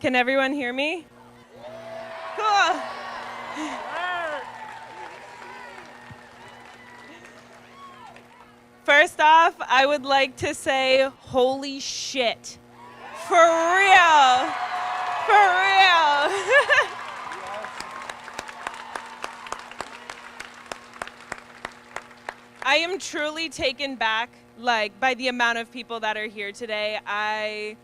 Can everyone hear me? Cool. First off, I would like to say, holy shit. For real. For real. I am truly taken back, by the amount of people that are here today. I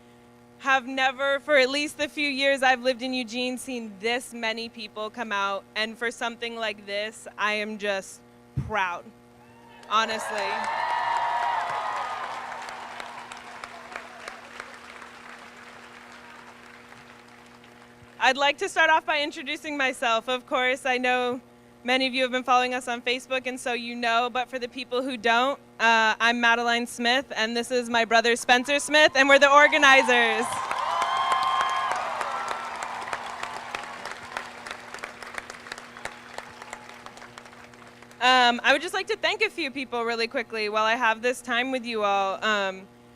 have never, for at least the few years I've lived in Eugene, seen this many people come out. And for something like this, I am just proud, honestly. I'd like to start off by introducing myself. Of course, I know many of you have been following us on Facebook, and so you know, but for the people who don't, I'm Madeline Smith, and this is my brother Spencer Smith, and we're the organizers. I would just like to thank a few people really quickly while I have this time with you all.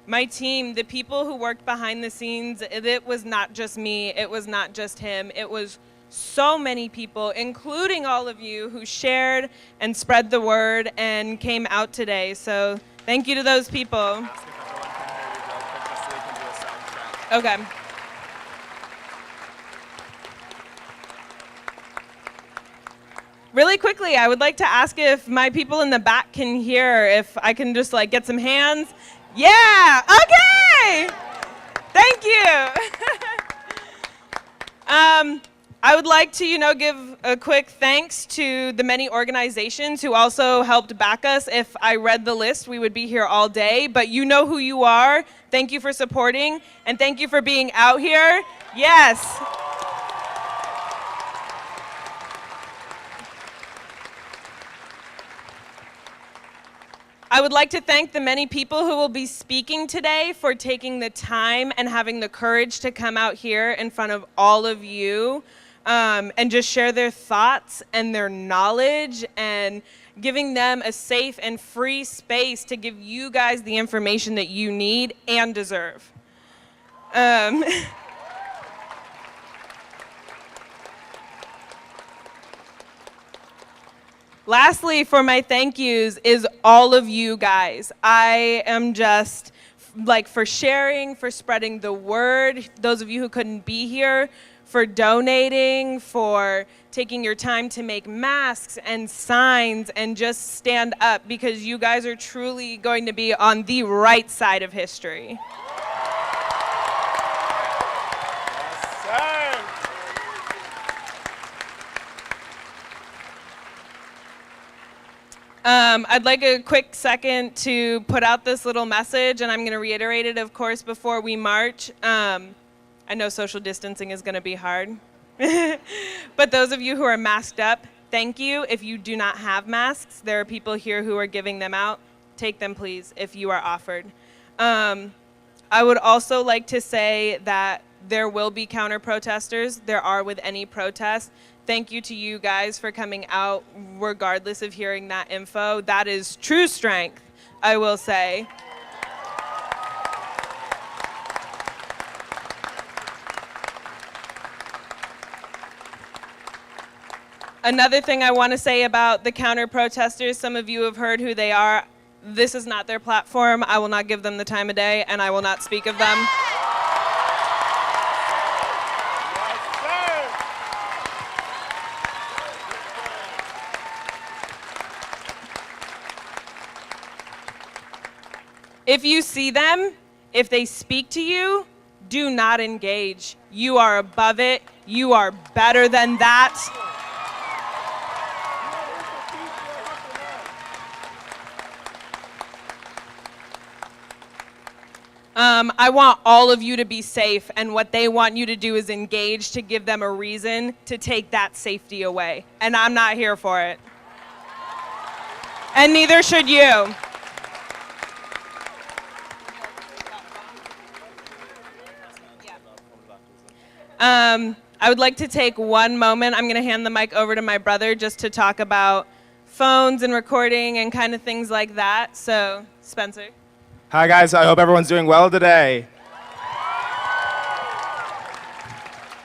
My team, the people who worked behind the scenes, it was not just me, it was not just him, it was so many people, including all of you who shared and spread the word and came out today. So thank you to those people. Okay. Really quickly, I would like to ask if my people in the back can hear, if I can just get some hands. Yeah, okay. Thank you. I would like to, give a quick thanks to the many organizations who also helped back us. If I read the list, we would be here all day, but you know who you are. Thank you for supporting, and thank you for being out here. Yes. I would like to thank the many people who will be speaking today for taking the time and having the courage to come out here in front of all of you and just share their thoughts and their knowledge, and giving them a safe and free space to give you guys the information that you need and deserve. Lastly, for my thank yous is all of you guys. I am just for sharing, for spreading the word, those of you who couldn't be here, for donating, for taking your time to make masks and signs and just stand up, because you guys are truly going to be on the right side of history. I'd like a quick second to put out this little message, and I'm going to reiterate it, of course, before we march. I know social distancing is going to be hard, but those of you who are masked up, thank you. If you do not have masks, there are people here who are giving them out. Take them, please, if you are offered. I would also like to say that there will be counter-protesters. There are with any protest. Thank you to you guys for coming out, regardless of hearing that info. That is true strength, I will say. Another thing I want to say about the counter-protesters, some of you have heard who they are. This is not their platform. I will not give them the time of day, and I will not speak of them. If you see them, if they speak to you, do not engage. You are above it. You are better than that. I want all of you to be safe, and what they want you to do is engage to give them a reason to take that safety away. And I'm not here for it. And neither should you. I would like to take one moment. I'm going to hand the mic over to my brother just to talk about phones and recording and kind of things like that. So, Spencer. Hi guys, I hope everyone's doing well today.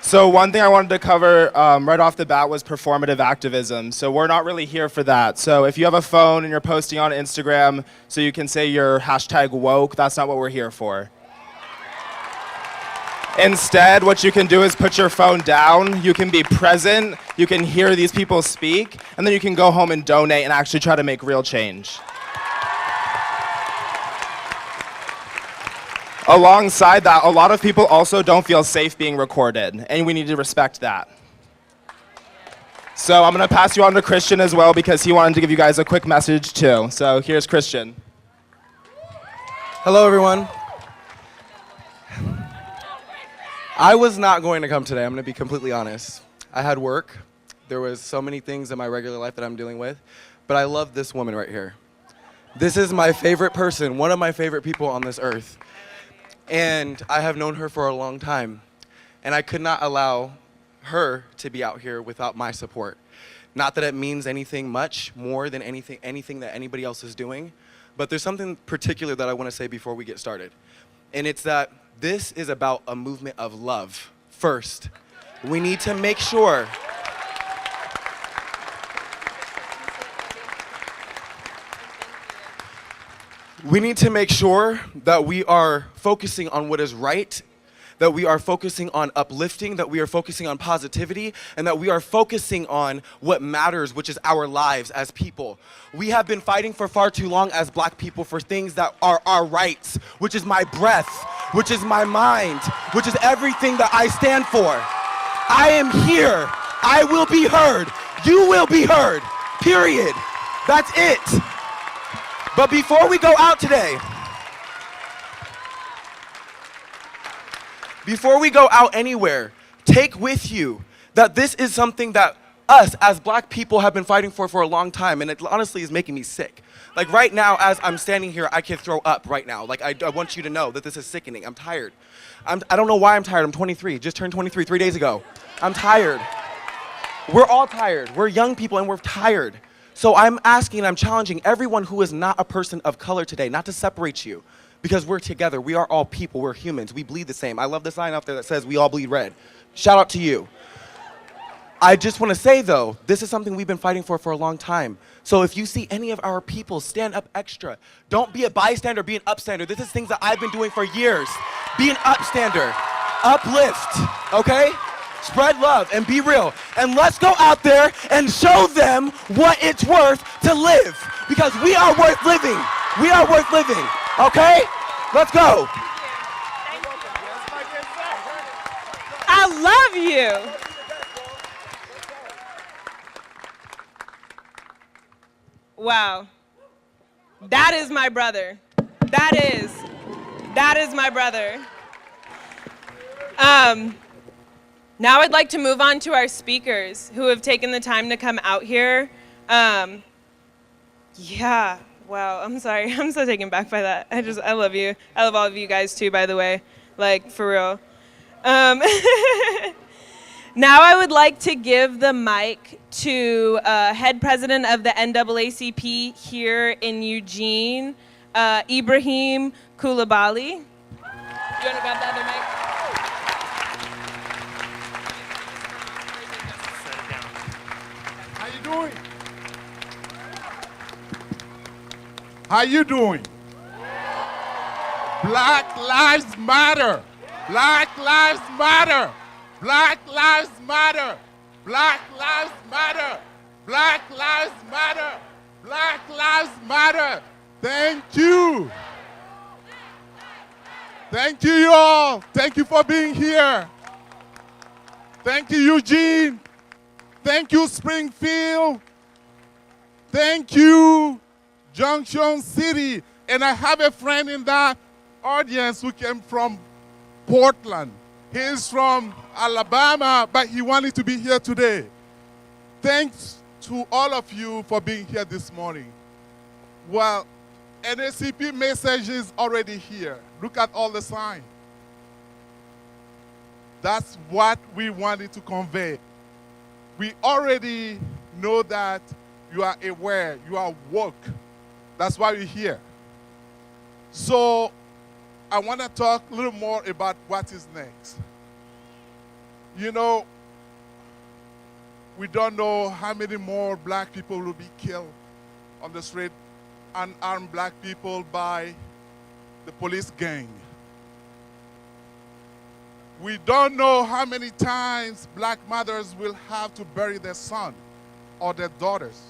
So one thing I wanted to cover right off the bat was performative activism. So we're not really here for that. So if you have a phone and you're posting on Instagram so you can say you're #woke, that's not what we're here for. Instead, what you can do is put your phone down, you can be present, you can hear these people speak, and then you can go home and donate and actually try to make real change. Alongside that, a lot of people also don't feel safe being recorded, and we need to respect that. So I'm going to pass you on to Christian as well because he wanted to give you guys a quick message too. So here's Christian. Hello, everyone. I was not going to come today, I'm going to be completely honest. I had work. There was so many things in my regular life that I'm dealing with, but I love this woman right here. This is my favorite person, one of my favorite people on this earth. And I have known her for a long time, and I could not allow her to be out here without my support. Not that it means anything much more than anything that anybody else is doing, but there's something particular that I want to say before we get started. And it's that this is about a movement of love first. We need to make sure that we are focusing on what is right, that we are focusing on uplifting, that we are focusing on positivity, and that we are focusing on what matters, which is our lives as people. We have been fighting for far too long as Black people for things that are our rights, which is my breath, which is my mind, which is everything that I stand for. I am here. I will be heard. You will be heard. Period. That's it. But before we go out today, before we go out anywhere, take with you that this is something that us as Black people have been fighting for a long time, and it honestly is making me sick. Like right now, as I'm standing here, I can throw up right now. Like I want you to know that this is sickening. I'm tired. I don't know why I'm tired. I'm 23, just turned 23 3 days ago. I'm tired. We're all tired. We're young people and we're tired. So I'm asking, I'm challenging everyone who is not a person of color today, not to separate you, because we're together. We are all people. We're humans. We bleed the same. I love the sign out there that says we all bleed red. Shout out to you. I just want to say, though, this is something we've been fighting for a long time. So if you see any of our people, stand up extra. Don't be a bystander, be an upstander. This is things that I've been doing for years. Be an upstander. Uplift, okay? Spread love and be real. And let's go out there and show them what it's worth to live. Because we are worth living. We are worth living, okay? Let's go. I love you. Wow. That is my brother. That is my brother. Now I'd like to move on to our speakers who have taken the time to come out here. Yeah, wow, I'm sorry. I'm so taken back by that. I love you. I love all of you guys too, by the way. Like, for real. Now I would like to give the mic to head president of the NAACP here in Eugene, Ibrahim Coulibaly. You want to grab the other mic? How you doing? How you doing? Black Lives Matter. Black Lives Matter. Black Lives Matter. Black Lives Matter. Black Lives Matter. Black Lives Matter. Thank you. Thank you all. Thank you for being here. Thank you, Eugene. Thank you, Springfield. Thank you, Junction City. And I have a friend in that audience who came from Portland. He's from Alabama, but he wanted to be here today. Thanks to all of you for being here this morning. Well, NAACP message is already here. Look at all the signs. That's what we wanted to convey. We already know that you are aware, you are woke. That's why we're here. So I want to talk a little more about what is next. You know, we don't know how many more black people will be killed on the street, unarmed black people by the police gang. We don't know how many times black mothers will have to bury their son or their daughters.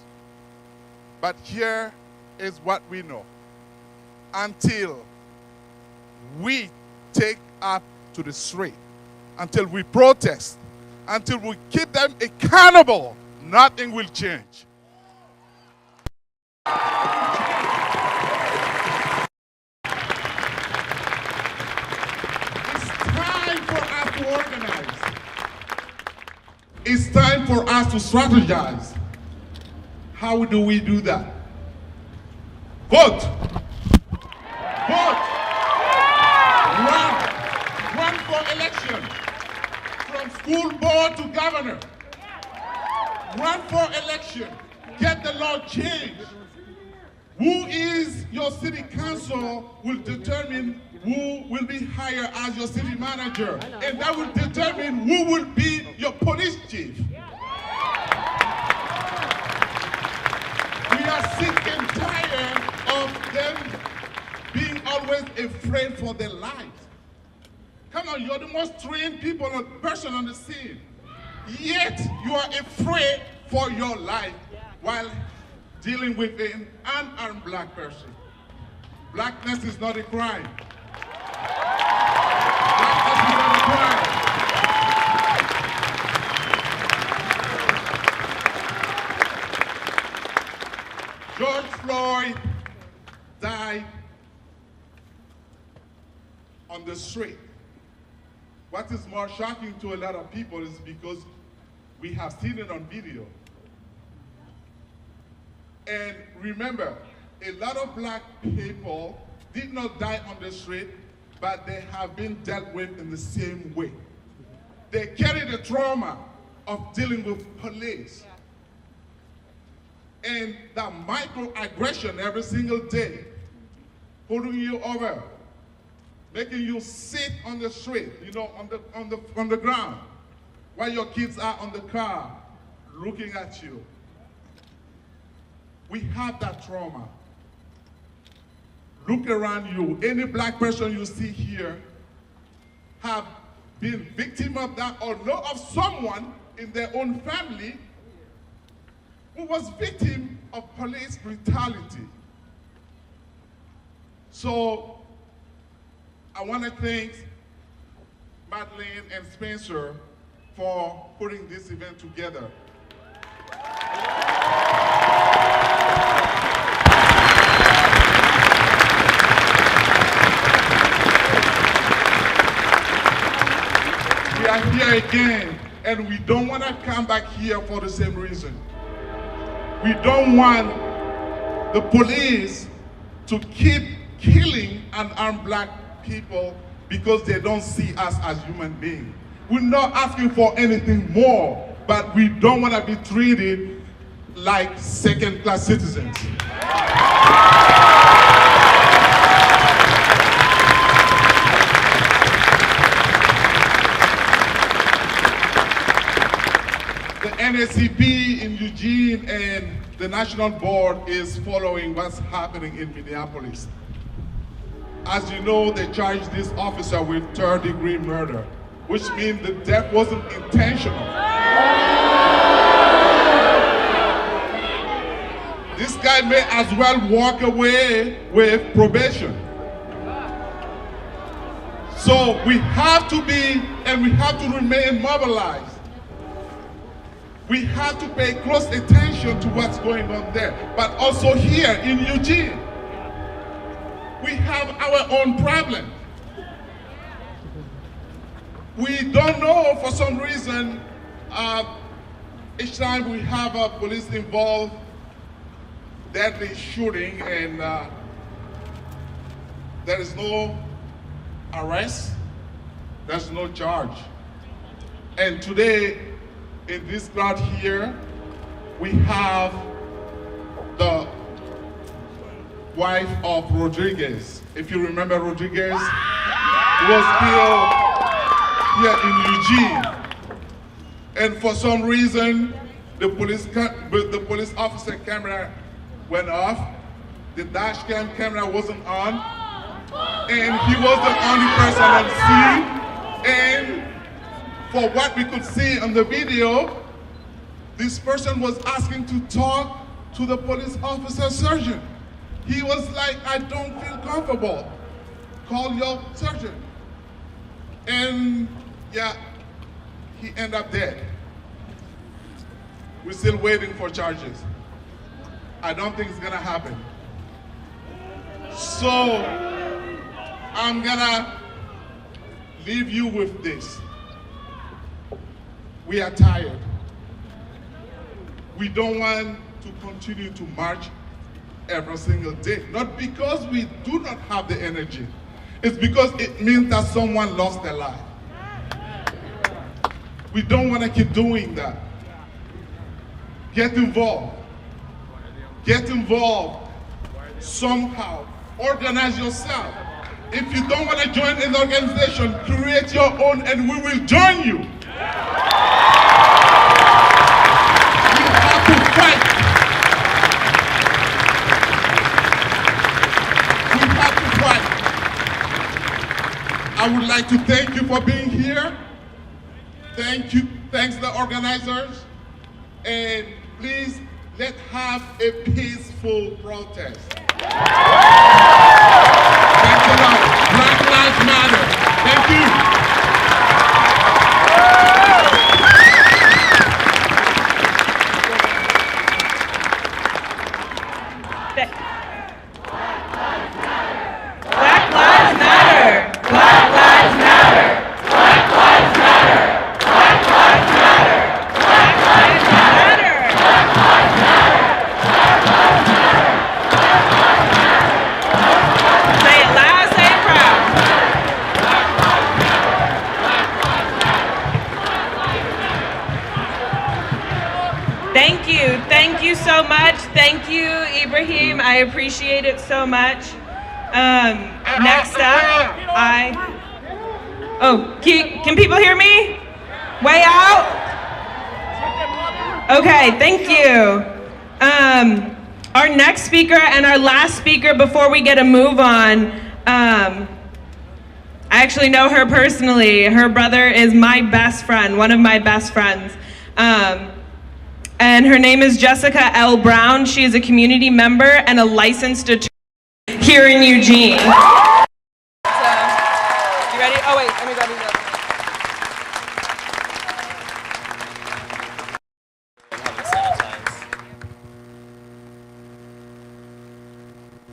But here is what we know. Until we take up to the street, until we protest, until we keep them accountable, nothing will change. Organize. It's time for us to strategize. How do we do that? Vote. Vote. Run for election. From school board to governor. Run for election. Get the law changed. Who is your city council will determine who will be hired as your city manager. And that will determine who will be your police chief. We are sick and tired of them being always afraid for their lives. Come on, you're the most trained person on the scene. Yet you are afraid for your life while dealing with an unarmed black person. Blackness is not a crime. Blackness is not a crime. George Floyd died on the street. What is more shocking to a lot of people is because we have seen it on video. And remember, a lot of black people did not die on the street, but they have been dealt with in the same way. They carry the trauma of dealing with police. And that microaggression every single day, pulling you over, making you sit on the street, you know, on the ground, while your kids are on the car, looking at you. We have that trauma. Look around you. Any black person you see here have been victim of that or know of someone in their own family who was victim of police brutality. So I want to thank Madeleine and Spencer for putting this event together. We are here again, and we don't want to come back here for the same reason. We don't want the police to keep killing unarmed black people because they don't see us as human beings. We're not asking for anything more, but we don't want to be treated like second-class citizens. The NAACP in Eugene and the national board is following what's happening in Minneapolis. As you know, they charged this officer with third-degree murder, which means the death wasn't intentional. This guy may as well walk away with probation. So we have to be, and we have to remain mobilized. We have to pay close attention to what's going on there, but also here in Eugene. We have our own problem. We don't know, for some reason, each time we have a police involved, deadly shooting, and there is no arrest, there's no charge. And today, in this crowd here, we have the wife of Rodriguez. If you remember Rodriguez, who was killed here in Eugene. and for some reason, the police officer camera went off. The dash cam camera wasn't on, and he was the only person on scene. And for what we could see on the video, this person was asking to talk to the police officer sergeant. He was like, I don't feel comfortable. Call your sergeant. And yeah, he ended up dead. We're still waiting for charges. I don't think it's gonna happen. So I'm gonna leave you with this. We are tired. We don't want to continue to march every single day. Not because we do not have the energy. It's because it means that someone lost their life. We don't want to keep doing that. Get involved. Get involved somehow. Organize yourself. If you don't want to join an organization, create your own and we will join you. We have to fight. We have to fight. I would like to thank you for being here. Thank you. Thanks the organizers. And please, let's have a peaceful protest. Thanks a lot. Black Lives Matter. Thank you. Black Lives Matter. Black Lives Matter. Black Lives Matter. Black Lives Matter. Black Lives Matter. Black Lives Matter. Black Lives Matter. Say it loud, say it proud. Thank you so much. Thank you, Ibrahim. I appreciate it so much. Next up, can people hear me? Way out? Okay, thank you. Our next speaker and our last speaker before we get a move on, I actually know her personally. Her brother is my best friend, one of my best friends. And her name is Jessica L. Brown. She is a community member and a licensed attorney here in Eugene. You ready? Oh wait, let me grab these up.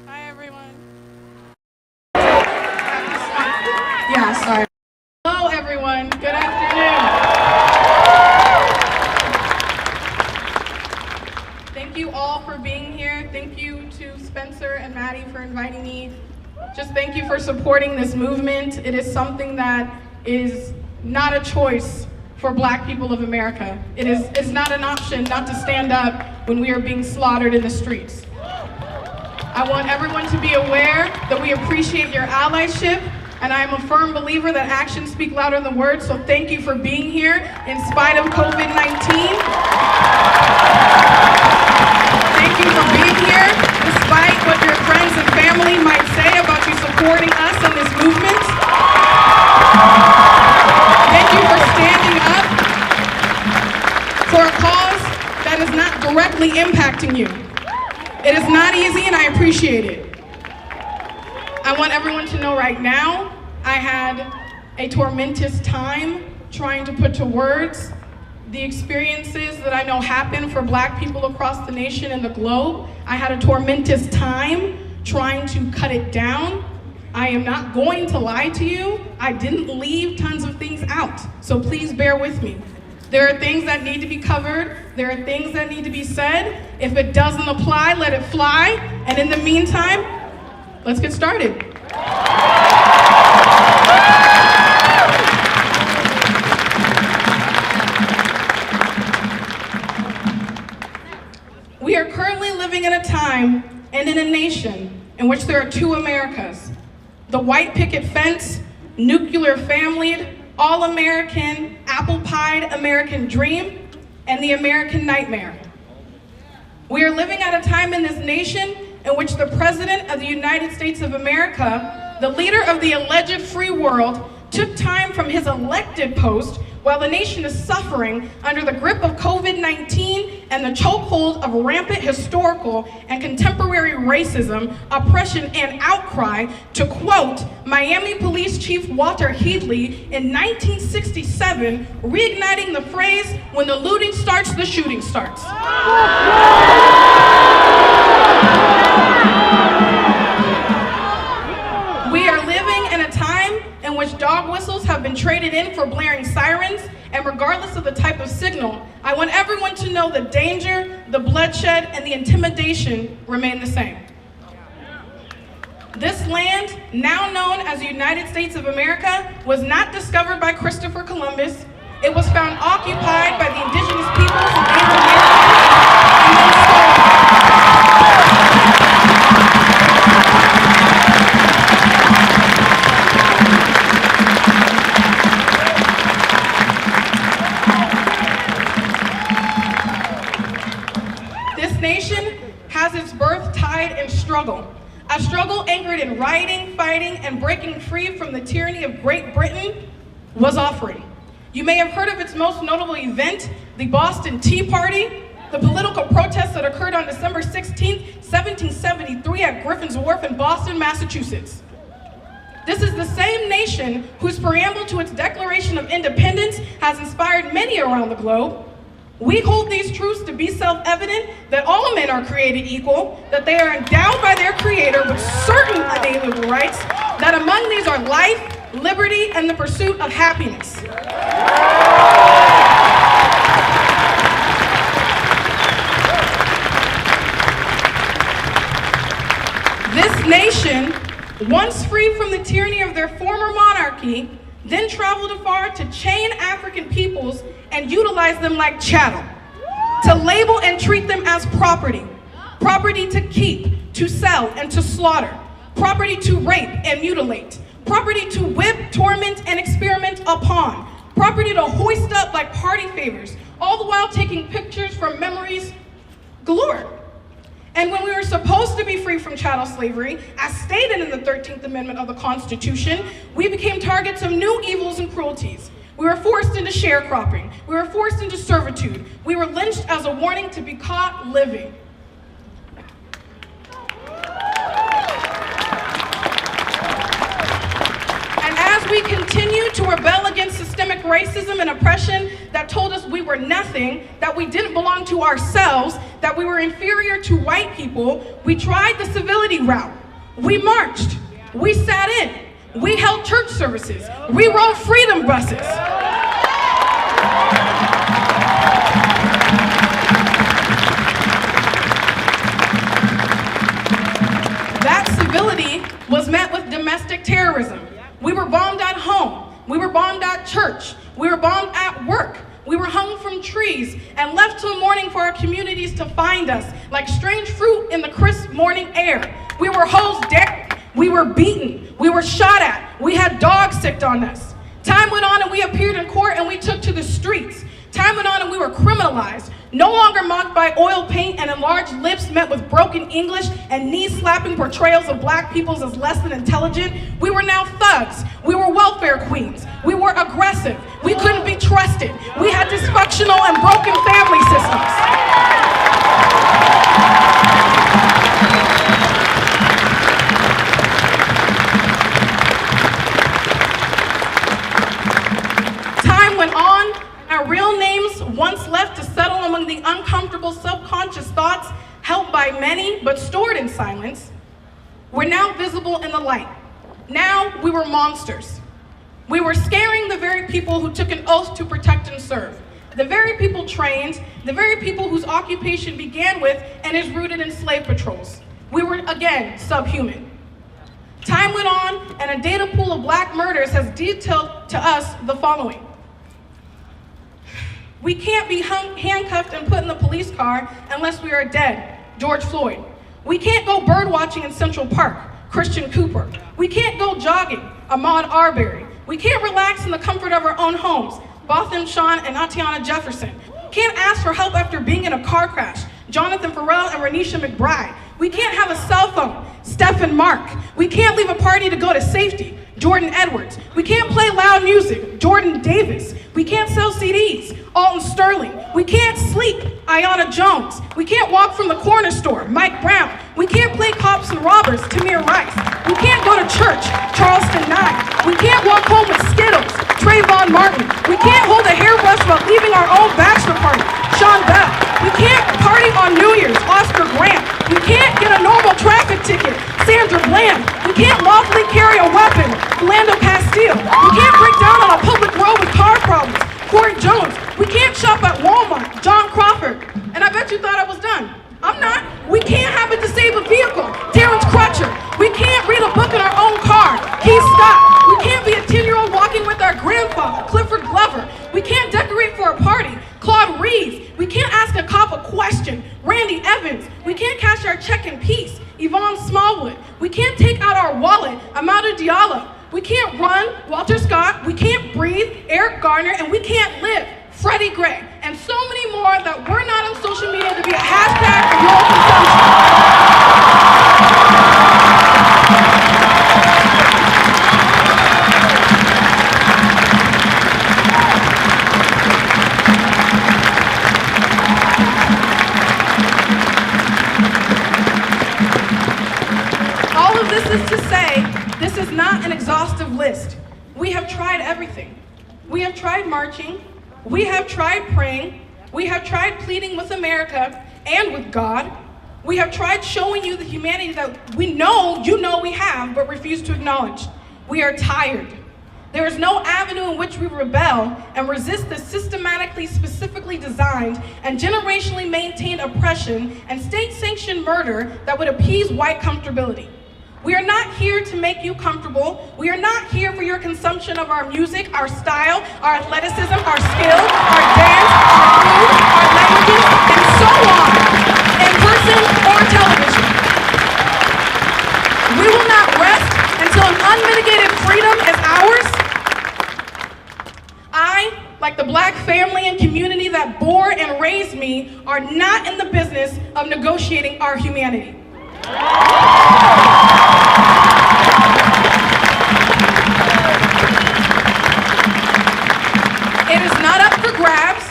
Hi, everyone. Yeah, sorry. Hello, everyone. Good afternoon. Thank you all for being here. Thank you to Spencer and Maddie for inviting me. Just thank you for supporting this movement. It is something that is not a choice for Black people of America. It's not an option not to stand up when we are being slaughtered in the streets. I want everyone to be aware that we appreciate your allyship, and I am a firm believer that actions speak louder than words, so thank you for being here in spite of COVID-19. Thank you for being here, despite what your friends and family might say about you supporting us in this movement. Thank you for standing up for a cause that is not directly impacting you. It is not easy, and I appreciate it. I want everyone to know right now, I had a tormentous time trying to put to words the experiences that I know happen for Black people across the nation and the globe. I had a tormentous time trying to cut it down. I am not going to lie to you. I didn't leave tons of things out, so please bear with me. There are things that need to be covered. There are things that need to be said. If it doesn't apply, let it fly. And in the meantime, let's get started. We are currently living in a time and in a nation in which there are two Americas. The white picket fence, nuclear family, all-American, apple-pied American dream and the American nightmare. We are living at a time in this nation in which the President of the United States of America, the leader of the alleged free world, took time from his elected post while the nation is suffering under the grip of COVID-19 and the chokehold of rampant historical and contemporary racism, oppression, and outcry, to quote Miami Police Chief Walter Headley in 1967, reigniting the phrase, "When the looting starts, the shooting starts." We are living in a time in which dog whistles have been traded in for blaring sirens, and regardless of the type of signal, I want everyone to know the danger, the bloodshed, and the intimidation remain the same. This land, now known as the United States of America, was not discovered by Christopher Columbus. It was found occupied by the indigenous peoples of Native America and then stolen. Has its birth tied in struggle. A struggle anchored in rioting, fighting, and breaking free from the tyranny of Great Britain was offering. You may have heard of its most notable event, the Boston Tea Party, the political protests that occurred on December 16, 1773 at Griffin's Wharf in Boston, Massachusetts. This is the same nation whose preamble to its Declaration of Independence has inspired many around the globe. We hold these truths to be self-evident, that all men are created equal, that they are endowed by their Creator with certain unalienable rights, that among these are life, liberty, and the pursuit of happiness. This nation, once free from the tyranny of their former monarchy, then traveled afar to chain African peoples and utilize them like chattel, to label and treat them as property, property to keep, to sell, and to slaughter, property to rape and mutilate, property to whip, torment, and experiment upon, property to hoist up like party favors, all the while taking pictures from memories galore. And when we were supposed to be free from chattel slavery, as stated in the 13th Amendment of the Constitution, we became targets of new evils and cruelties. We were forced into sharecropping. We were forced into servitude. We were lynched as a warning to be caught living. And as we continue to rebel against systemic racism and oppression that told us we were nothing, that we didn't belong to ourselves, that we were inferior to white people, we tried the civility route. We marched. We sat in. We held church services. We rode freedom buses. That civility was met with domestic terrorism. We were bombed at home. We were bombed at church. We were bombed at work. We were hung from trees and left till morning for our communities to find us, like strange fruit in the crisp morning air. We were hosed down. We were beaten. We were shot at. We had dogs sicked on us. Time went on and we appeared in court and we took to the streets. Time went on and we were criminalized. No longer mocked by oil paint and enlarged lips met with broken English and knee-slapping portrayals of black peoples as less than intelligent. We were now thugs. We were welfare queens. We were aggressive. We couldn't be trusted. We had dysfunctional and broken family systems. Our real names, once left to settle among the uncomfortable subconscious thoughts held by many but stored in silence, were now visible in the light. Now we were monsters. We were scaring the very people who took an oath to protect and serve, the very people trained, the very people whose occupation began with and is rooted in slave patrols. We were, again, subhuman. Time went on, and a data pool of black murders has detailed to us the following. We can't be handcuffed and put in the police car unless we are dead, George Floyd. We can't go bird watching in Central Park, Christian Cooper. We can't go jogging, Ahmaud Arbery. We can't relax in the comfort of our own homes, Botham Sean and Atiana Jefferson. Can't ask for help after being in a car crash. Jonathan Farrell and Renisha McBride. We can't have a cell phone. Stephen Mark. We can't leave a party to go to safety. Jordan Edwards. We can't play loud music. Jordan Davis. We can't sell CDs. Alton Sterling. We can't sleep. Ayanna Jones. We can't walk from the corner store. Mike Brown. We can't play cops and robbers. Tamir Rice. We can't go to church. Charleston 9. We can't walk home with Skittles. Trayvon Martin. We can't hold a hairbrush while leaving our own bachelor party. Sean Bell. We can't party on New Year's. Oscar Grant. We can't get a normal traffic ticket. Sandra Bland. We can't lawfully carry a weapon. Philando Castile. We can't break down on a public road with car problems. Corey Jones. We can't shop at Walmart. John Crawford. And I bet you thought I was done. I'm not. We can't have a disabled vehicle. Terrence Crutcher. We can't read a book in our own car. Keith Scott. We can't be a 10-year-old walking with our grandfather. Clifford Glover. We can't decorate for a party. Claude Reeves. We can't ask a cop a question. Randy Evans. We can't cash our check in peace. Yvonne Smallwood. We can't take out our wallet. Amadou Diallo. We can't run. Walter Scott. We can't breathe. Eric Garner. And we can't live. Freddie Gray. And so many more that we're not on social media to be a hashtag for your consumption. All of this is to say, this is not an exhaustive list. We have tried everything. We have tried marching. We have tried praying. We have tried pleading with America and with God. We have tried showing you the humanity that we know you know we have, but refuse to acknowledge. We are tired. There is no avenue in which we rebel and resist the systematically, specifically designed and generationally maintained oppression and state-sanctioned murder that would appease white comfortability. We are not here to make you comfortable. We are not here for your consumption of our music, our style, our athleticism, our skill, our dance, our food, our languages, and so on, in person or television. We will not rest until an unmitigated freedom is ours. I, like the Black family and community that bore and raised me, are not in the business of negotiating our humanity. It is not up for grabs.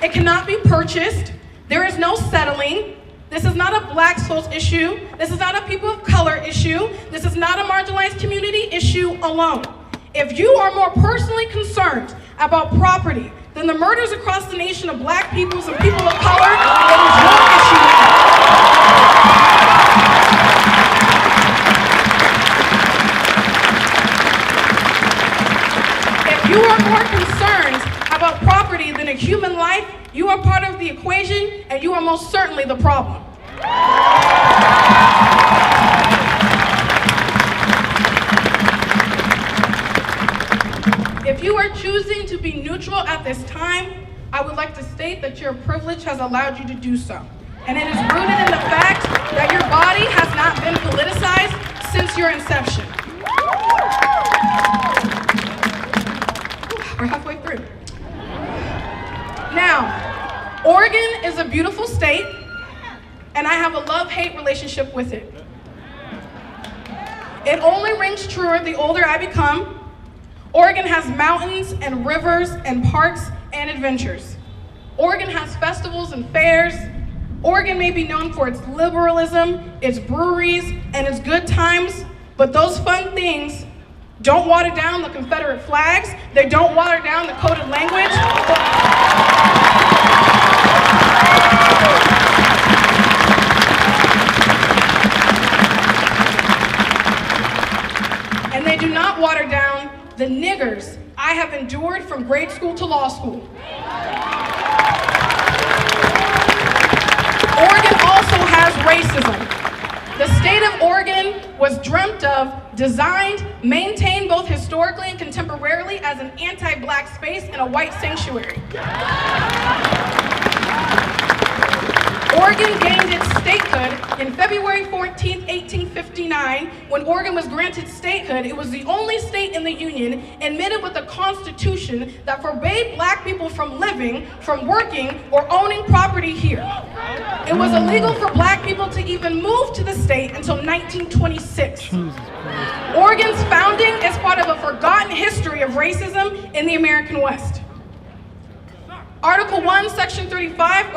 It cannot be purchased. There is no settling. This is not a Black souls issue. This is not a people of color issue. This is not a marginalized community issue alone. If you are more personally concerned about property than the murders across the nation of Black peoples and people of color, it is your issue. If you are more concerned about property than a human life, you are part of the equation and you are most certainly the problem. If you are choosing to be neutral at this time, I would like to state that your privilege has allowed you to do so. And it is rooted in the fact that your body has not been politicized since your inception. We're halfway through. Now, Oregon is a beautiful state, and I have a love-hate relationship with it. It only rings truer the older I become. Oregon has mountains and rivers and parks and adventures. Oregon has festivals and fairs. Oregon may be known for its liberalism, its breweries, and its good times, but those fun things don't water down the Confederate flags. They don't water down the coded language. And they do not water down the niggers I have endured from grade school to law school. Oregon also has racism. The state of Oregon was dreamt of, designed, maintained both historically and contemporarily as an anti-Black space and a white sanctuary. Oregon gained its statehood in February 14, 1859. When Oregon was granted statehood, it was the only state in the Union admitted with a constitution that forbade black people from living, from working, or owning property here. It was illegal for black people to even move to the state until 1926. Oregon's founding is part of a forgotten history of racism in the American West. Article 1, Section 35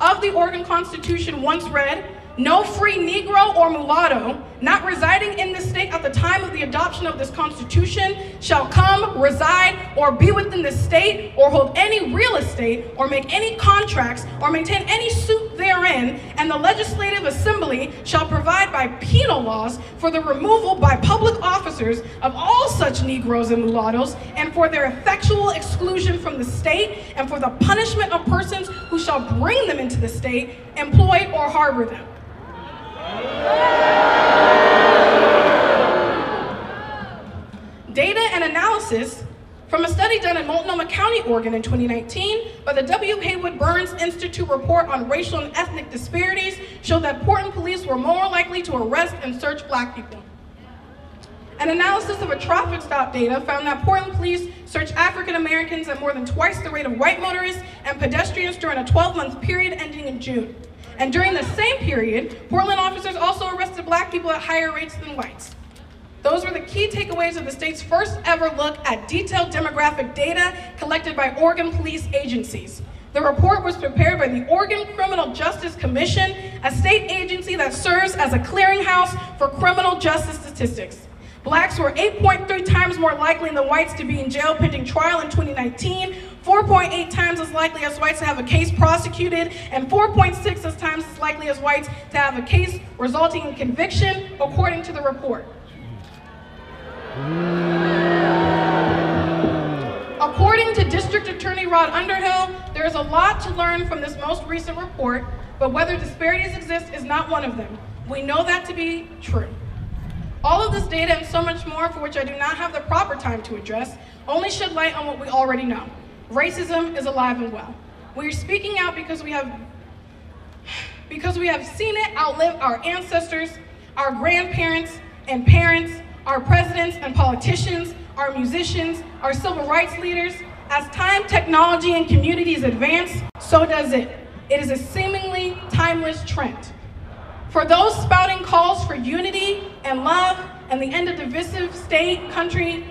of the Oregon Constitution once read, "No free Negro or mulatto not residing in this state at the time of the adoption of this Constitution shall come, reside, or be within the state, or hold any real estate, or make any contracts, or maintain any suit therein, and the Legislative Assembly shall provide by penal laws for the removal by public officers of all such Negroes and mulattoes, and for their effectual exclusion from the state, and for the punishment of persons who shall bring them into the state, employ, or harbor them." Data and analysis from a study done in Multnomah County, Oregon in 2019 by the W. Haywood Burns Institute report on racial and ethnic disparities showed that Portland police were more likely to arrest and search black people. An analysis of a traffic stop data found that Portland police searched African Americans at more than twice the rate of white motorists and pedestrians during a 12-month period ending in June. And during the same period, Portland officers also arrested black people at higher rates than whites. Those were the key takeaways of the state's first ever look at detailed demographic data collected by Oregon police agencies. The report was prepared by the Oregon Criminal Justice Commission, a state agency that serves as a clearinghouse for criminal justice statistics. Blacks were 8.3 times more likely than whites to be in jail pending trial in 2019, 4.8 times as likely as whites to have a case prosecuted, and 4.6 times as likely as whites to have a case resulting in conviction, according to the report. According to District Attorney Rod Underhill, there is a lot to learn from this most recent report, but whether disparities exist is not one of them. We know that to be true. All of this data and so much more, for which I do not have the proper time to address, only shed light on what we already know. Racism is alive and well. We are speaking out because we have seen it outlive our ancestors, our grandparents and parents, our presidents and politicians, our musicians, our civil rights leaders. As time, technology, and communities advance, so does it. It is a seemingly timeless trend. For those spouting calls for unity and love and the end of divisive state, country,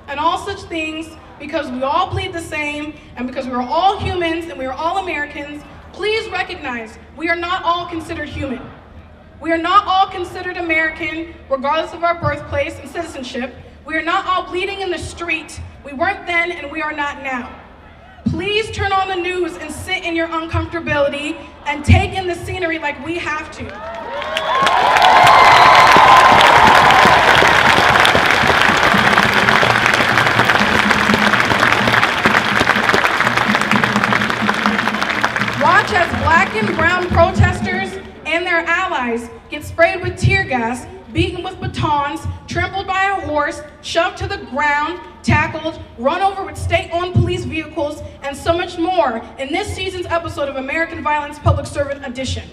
and all such things, because we all bleed the same, and because we are all humans and we are all Americans, please recognize we are not all considered human. We are not all considered American, regardless of our birthplace and citizenship. We are not all bleeding in the street. We weren't then and we are not now. Please turn on the news and sit in your uncomfortability and take in the scenery like we have to. Watch as black and brown protesters and their allies get sprayed with tear gas, beaten with batons, trampled by a horse, shoved to the ground, tackled, run over with state-owned police vehicles, and so much more in this season's episode of American Violence Public Servant Edition.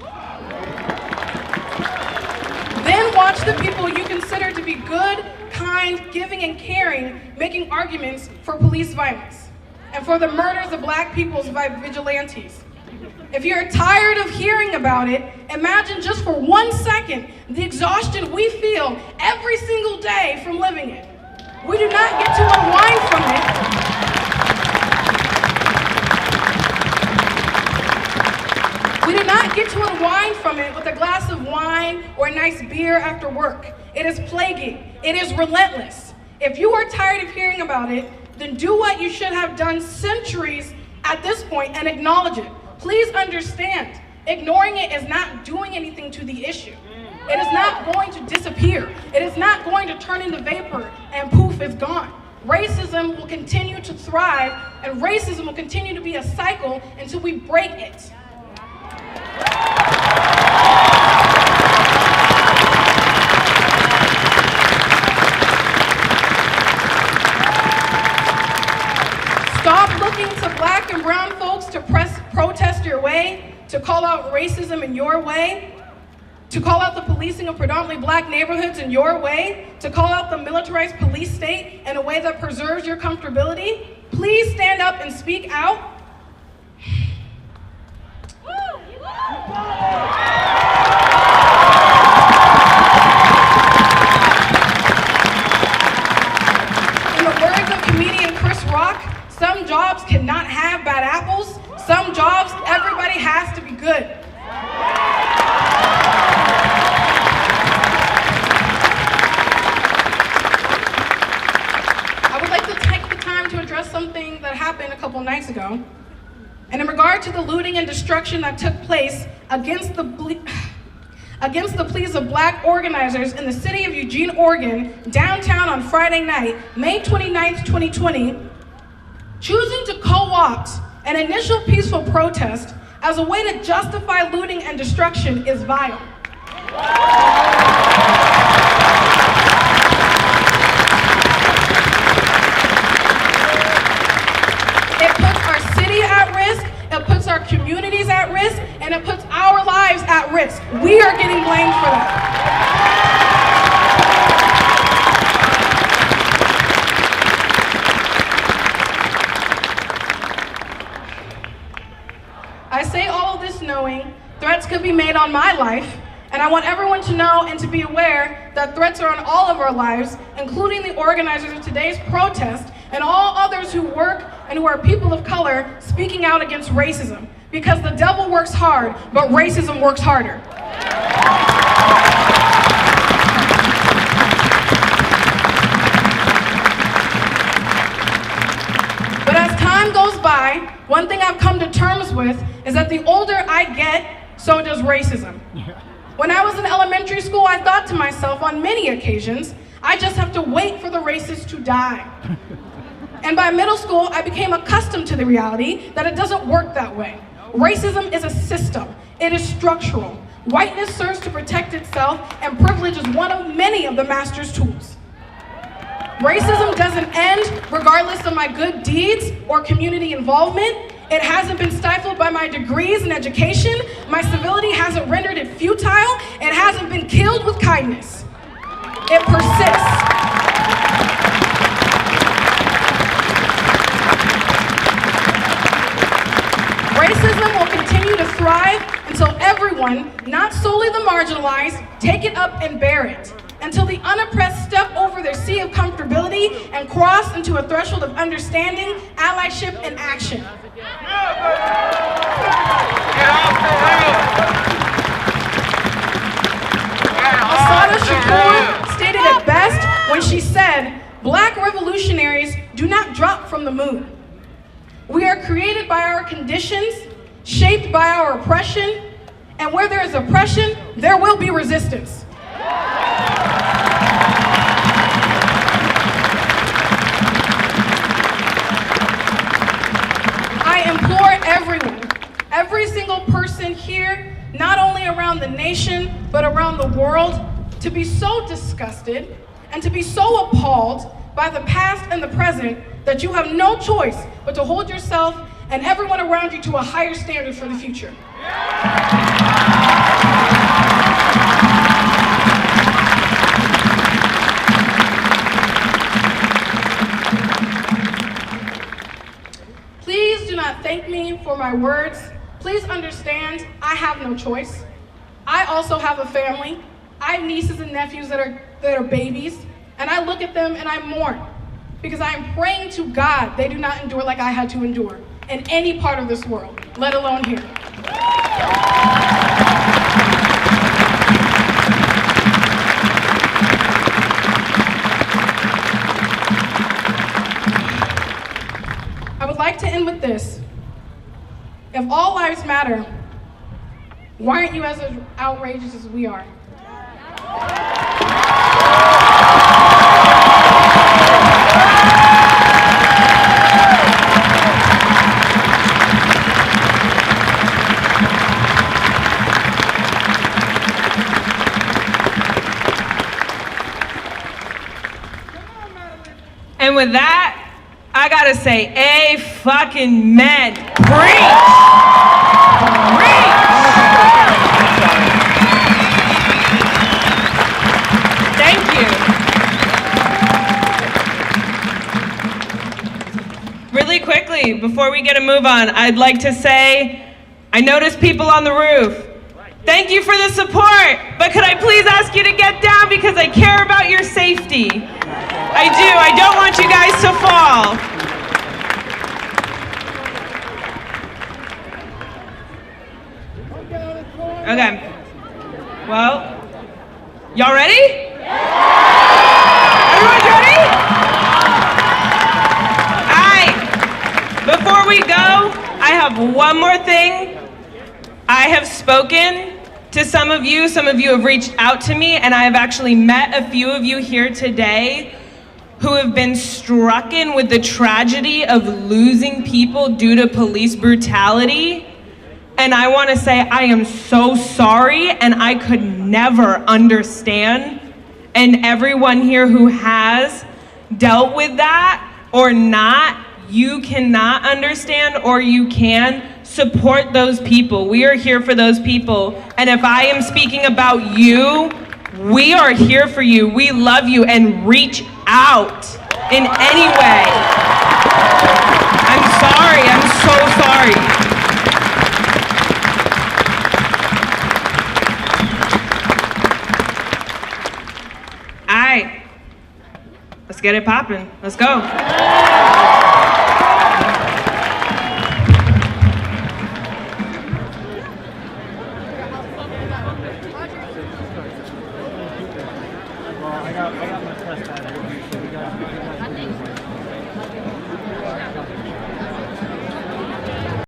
Then watch the people you consider to be good, kind, giving, and caring making arguments for police violence and for the murders of black people by vigilantes. If you're tired of hearing about it, imagine just for 1 second the exhaustion we feel every single day from living it. We do not get to unwind from it. We do not get to unwind from it with a glass of wine or a nice beer after work. It is plaguing. It is relentless. If you are tired of hearing about it, then do what you should have done centuries at this point and acknowledge it. Please understand, ignoring it is not doing anything to the issue. It is not going to disappear. It is not going to turn into vapor and poof, it's gone. Racism will continue to thrive, and racism will continue to be a cycle until we break it. Stop looking to black and brown folks to press protest your way, to call out racism in your way, to call out the policing of predominantly black neighborhoods in your way, to call out the militarized police state in a way that preserves your comfortability, please stand up and speak out. In the words of comedian Chris Rock, some jobs cannot have bad apples. Some jobs, everybody has to be good. I would like to take the time to address something that happened a couple nights ago. And in regard to the looting and destruction that took place against the pleas of black organizers in the city of Eugene, Oregon, downtown on Friday night, May 29th, 2020, choosing to co-opt an initial peaceful protest as a way to justify looting and destruction is vile. It puts our city at risk, it puts our communities at risk, and it puts our lives at risk. We are getting blamed for that. I say all of this knowing threats could be made on my life, and I want everyone to know and to be aware that threats are on all of our lives, including the organizers of today's protest and all others who work and who are people of color speaking out against racism. Because the devil works hard, but racism works harder. But as time goes by, one thing I've come to terms with is that the older I get, so does racism. When I was in elementary school, I thought to myself on many occasions, I just have to wait for the racist to die. And by middle school, I became accustomed to the reality that it doesn't work that way. Racism is a system. It is structural. Whiteness serves to protect itself, and privilege is one of many of the master's tools. Racism doesn't end regardless of my good deeds or community involvement. It hasn't been stifled by my degrees in education. My civility hasn't rendered it futile. It hasn't been killed with kindness. It persists. Racism will continue to thrive until everyone, not solely the marginalized, take it up and bear it. Until the unoppressed step over their sea of comfortability and cross into a threshold of understanding, allyship, and action. Assata Shakur stated it best when she said, "Black revolutionaries do not drop from the moon. We are created by our conditions, shaped by our oppression, and where there is oppression, there will be resistance." I implore everyone, every single person here, not only around the nation, but around the world, to be so disgusted and to be so appalled by the past and the present that you have no choice but to hold yourself and everyone around you to a higher standard for the future. Please do not thank me for my words. Please understand, I have no choice. I also have a family. I have nieces and nephews that are babies, and I look at them and I mourn because I am praying to God they do not endure like I had to endure in any part of this world, let alone here. I would like to end with this. If all lives matter, why aren't you as outrageous as we are? And with that, I gotta say, a fucking men. Preach! Preach! Thank you. Really quickly, before we get a move on, I'd like to say, I noticed people on the roof. Thank you for the support, but could I please ask you to get down because I care about your safety. I do, I don't want you guys to fall. Okay, well, y'all ready? Everyone's ready? All right, before we go, I have one more thing. I have spoken to some of you have reached out to me, and I have actually met a few of you here today who have been strucken with the tragedy of losing people due to police brutality. And I want to say I am so sorry, and I could never understand. And everyone here who has dealt with that or not, you cannot understand, or you can support those people. We are here for those people. And if I am speaking about you, we are here for you. We love you, and reach out in any way. I'm sorry, I'm so sorry. All right, let's get it popping. Let's go.